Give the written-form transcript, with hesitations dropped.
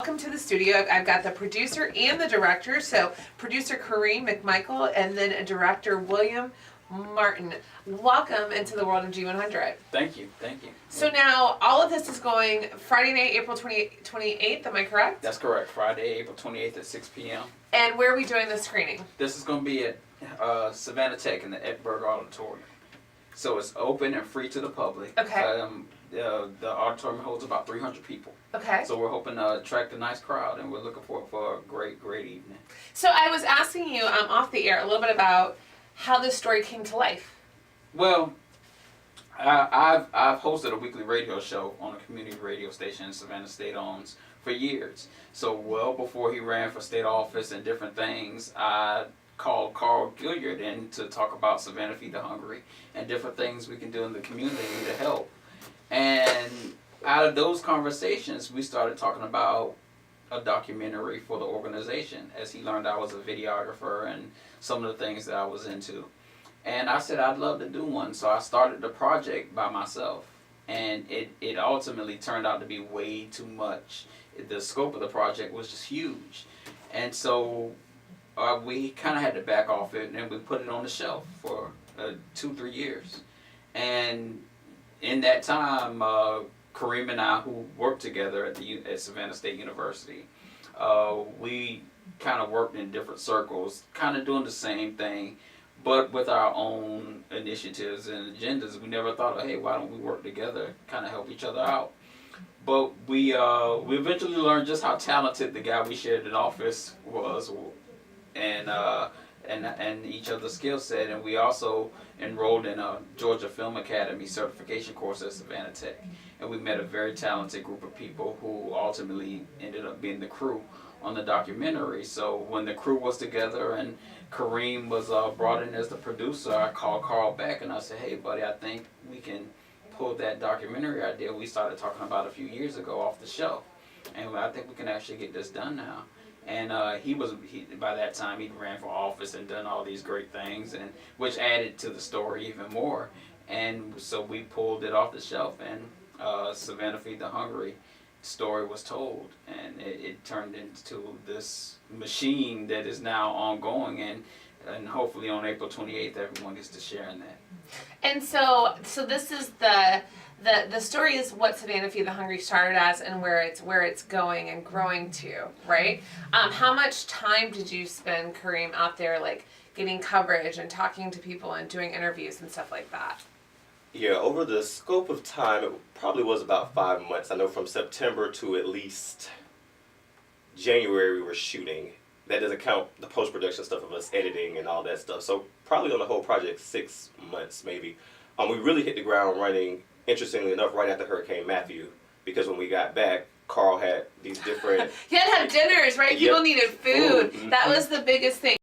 Welcome to the studio. I've got the producer and the director. So producer Kareem McMichael and then director William Martin. Welcome into the world of G100. Thank you, thank you. So now all of this is going Friday night, April 28th, am I correct? That's correct. Friday, April 28th at 6 p.m. And where are we doing the screening? This is going to be at Savannah Tech in the Edberg Auditorium. So it's open and free to the public. Okay. The auditorium holds about 300 people. Okay. So we're hoping to attract a nice crowd, and we're looking for a great evening. So I was asking you off the air a little bit about how this story came to life. Well, I've hosted a weekly radio show on a community radio station Savannah State owns for years. So well before he ran for state office and different things, I called Carl Gilliard in to talk about Savannah Feed the Hungry and different things we can do in the community to help. And out of those conversations, we started talking about a documentary for the organization, as he learned I was a videographer and some of the things that I was into. And I said I'd love to do one, so I started the project by myself. And it ultimately turned out to be way too much. The scope of the project was just huge. And so we kind of had to back off it, and we put it on the shelf for 2-3 years. And in that time, Kareem and I, who worked together at Savannah State University, we kind of worked in different circles, kind of doing the same thing, but with our own initiatives and agendas. We never thought, hey, why don't we work together, kind of help each other out? But we eventually learned just how talented the guy we shared an office was, and each other's skill set. And we also enrolled in a Georgia Film Academy certification course at Savannah Tech. And we met a very talented group of people who ultimately ended up being the crew on the documentary. So when the crew was together and Kareem was brought in as the producer, I called Carl back and I said, hey buddy, I think we can pull that documentary idea we started talking about a few years ago off the shelf. And I think we can actually get this done now. And by that time he'd ran for office and done all these great things, and which added to the story even more. And so we pulled it off the shelf, and Savannah Feed the Hungry story was told, and it turned into this machine that is now ongoing, and hopefully on April 28th everyone gets to share in that. And so this is the story is what Savannah Feed the Hungry started as and where it's going and growing to, right? How much time did you spend, Kareem, out there like getting coverage and talking to people and doing interviews and stuff like that? Yeah, over the scope of time, it probably was about 5 months. I know from September to at least January we were shooting. That doesn't count the post-production stuff of us editing and all that stuff. So probably on the whole project, 6 months maybe. We really hit the ground running, interestingly enough, right after Hurricane Matthew, because when we got back, Carl had these different... You had to have dinners, right? Yeah. People needed food. That was the biggest thing.